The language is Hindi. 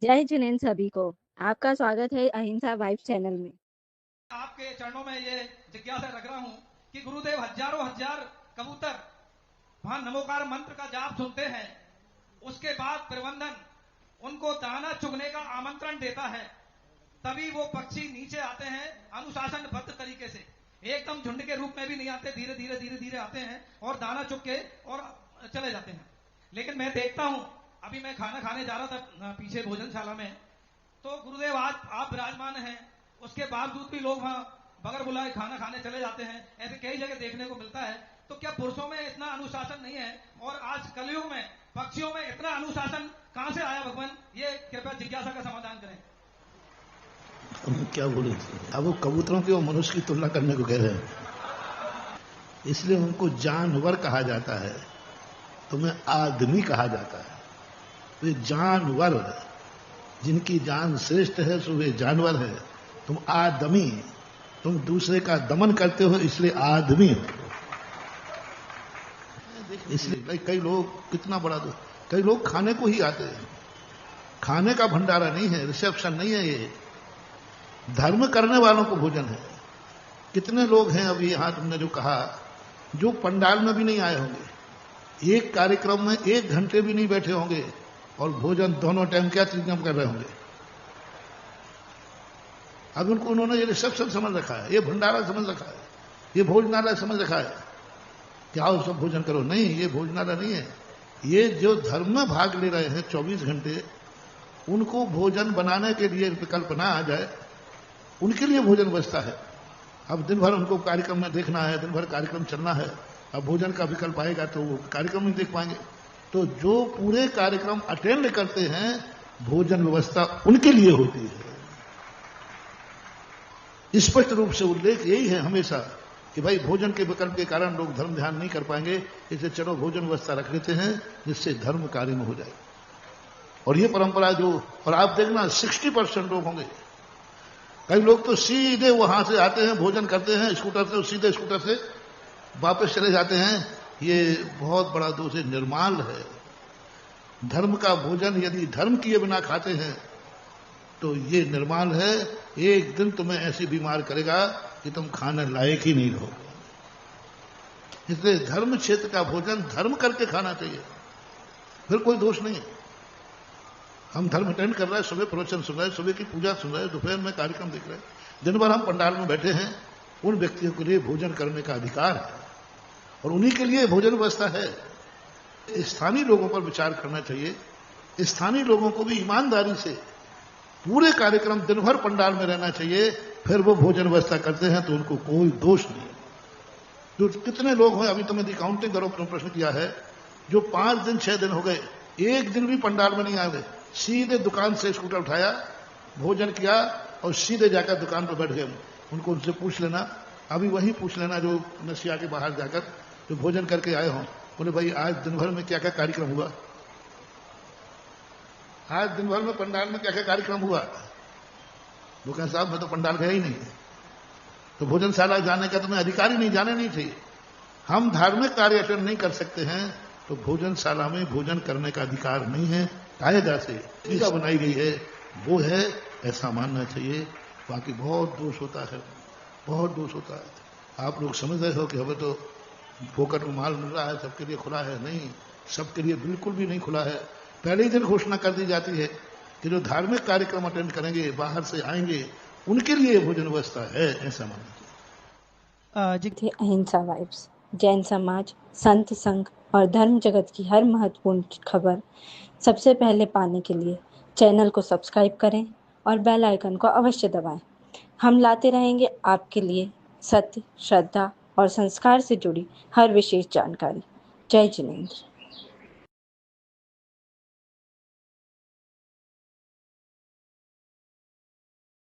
जय जिनेन्द्र सभी को। आपका स्वागत है अहिंसा वाइब चैनल में। आपके चरणों में ये जिज्ञासा रख रहा हूं कि गुरुदेव हजारों हजार कबूतर वहां नमोकार मंत्र का जाप सुनते हैं, उसके बाद प्रबंधन उनको दाना चुगने का आमंत्रण देता है, तभी वो पक्षी नीचे आते हैं अनुशासनबद्ध तरीके से। एकदम झुंड के रूप में भी नहीं आते, धीरे धीरे धीरे धीरे आते हैं और दाना चुग के और चले जाते हैं। लेकिन मैं देखता हूं, अभी मैं खाना खाने जा रहा था पीछे भोजनशाला में, तो गुरुदेव आज आप विराजमान हैं, उसके बावजूद भी लोग वहां बगैर बुलाए खाना खाने चले जाते हैं। ऐसे कई जगह देखने को मिलता है। तो क्या पुरुषों में इतना अनुशासन नहीं है? और आज कलयुग में पक्षियों में इतना अनुशासन कहां से आया भगवान? ये कृपया जिज्ञासा का समाधान करें। हम क्या बोले? अब वो कबूतरों की और मनुष्य की तुलना करने को कह रहे हैं, इसलिए उनको जानवर कहा जाता है, तुम्हें आदमी कहा जाता है। तो ये जानवर जिनकी जान श्रेष्ठ है सो वे जानवर है। तुम आदमी, तुम दूसरे का दमन करते हो, इसलिए आदमी हो। इसलिए कई लोग कितना बड़ा दो, कई लोग खाने को ही आते हैं। खाने का भंडारा नहीं है, रिसेप्शन नहीं है, ये धर्म करने वालों को भोजन है। कितने लोग हैं अभी यहां तुमने जो कहा, जो पंडाल में भी नहीं आए होंगे, एक कार्यक्रम में 1 घंटे भी नहीं बैठे होंगे और भोजन दोनों टाइम क्या चीजें कर रहे होंगे। अब उनको उन्होंने ये रिसेप्शन समझ रखा है, ये भंडारा समझ रखा है, ये भोजनालय समझ रखा है कि आओ सब भोजन करो। नहीं, ये भोजनालय नहीं है। ये जो धर्म में भाग ले रहे हैं 24 घंटे, उनको भोजन बनाने के लिए विकल्प ना आ जाए, उनके लिए भोजन व्यवस्था है। अब दिन भर उनको कार्यक्रम में देखना है, दिन भर कार्यक्रम चलना है, अब भोजन का विकल्प आएगा तो वो कार्यक्रम नहीं देख पाएंगे। तो जो पूरे कार्यक्रम अटेंड करते हैं, भोजन व्यवस्था उनके लिए होती है। स्पष्ट रूप से उल्लेख यही है हमेशा कि भाई भोजन के विकल्प के कारण लोग धर्म ध्यान नहीं कर पाएंगे, इसलिए चलो भोजन व्यवस्था रख लेते हैं जिससे धर्म कार्य में हो जाए। और ये परंपरा जो, और आप देखना 60% लोग होंगे, कई लोग तो सीधे वहां से आते हैं, भोजन करते हैं स्कूटर से, सीधे स्कूटर से वापस चले जाते हैं। ये बहुत बड़ा दोष है, निर्माल है। धर्म का भोजन यदि धर्म किए बिना खाते हैं तो ये निर्माल है। एक दिन तुम्हें ऐसी बीमार करेगा कि तुम खाने लायक ही नहीं रहोगे। इसलिए धर्म क्षेत्र का भोजन धर्म करके खाना चाहिए, फिर कोई दोष नहीं है। हम धर्म अटेंड कर रहे हैं, सुबह प्रवचन सुन रहे हैं, सुबह की पूजा सुन रहे हैं, दोपहर में कार्यक्रम देख रहे हैं, दिन भर हम पंडाल में बैठे हैं। उन व्यक्तियों के लिए भोजन करने का अधिकार है और उन्हीं के लिए भोजन व्यवस्था है। स्थानीय लोगों पर विचार करना चाहिए। स्थानीय लोगों को भी ईमानदारी से पूरे कार्यक्रम दिन भर पंडाल में रहना चाहिए, फिर वो भोजन व्यवस्था करते हैं तो उनको कोई दोष नहीं। जो कितने लोग हैं, अभी तो मैं काउंटिंग करो, प्रश्न किया है, जो 5 दिन 6 दिन हो गए, एक दिन भी पंडाल में नहीं आए, सीधे दुकान से स्कूटर उठाया, भोजन किया और सीधे जाकर दुकान पर बैठ गए। उनको उनसे पूछ लेना, अभी वही पूछ लेना जो नसिया के बाहर जाकर जो भोजन करके आए हों, बोले भाई आज दिन भर में क्या क्या कार्यक्रम हुआ, आज दिन भर में पंडाल में क्या क्या कार्यक्रम हुआ। वो कहें साहब मैं तो पंडाल गया ही नहीं। तो भोजनशाला जाने का तुम्हें अधिकार ही नहीं, जाने नहीं चाहिए। हम धार्मिक कार्य अटेंड नहीं कर सकते हैं तो भोजनशाला में भोजन करने का अधिकार नहीं है। कायदा से टीका बनाई गई है वो है, ऐसा मानना चाहिए। बाकी बहुत दोष होता है, बहुत दोष होता है। आप लोग समझ रहे हो कि हमें तो फोकट में माल मिल रहा है, सबके लिए खुला है। नहीं, सबके लिए बिल्कुल भी नहीं खुला है। पहले ही दिन घोषणा कर दी जाती है कि जो धार्मिक कार्यक्रम अटेंड करेंगे, बाहर से आएंगे, उनके लिए भोजन व्यवस्था है, ऐसा मानना चाहिए। अहिंसा वाइब्स, जैन समाज, संत संघ और धर्म जगत की हर महत्वपूर्ण खबर सबसे पहले पाने के लिए चैनल को सब्सक्राइब करें और बेल आइकन को अवश्य दबाएं। हम लाते रहेंगे आपके लिए सत्य, श्रद्धा और संस्कार से जुड़ी हर विशेष जानकारी। जय जिनेन्द्र।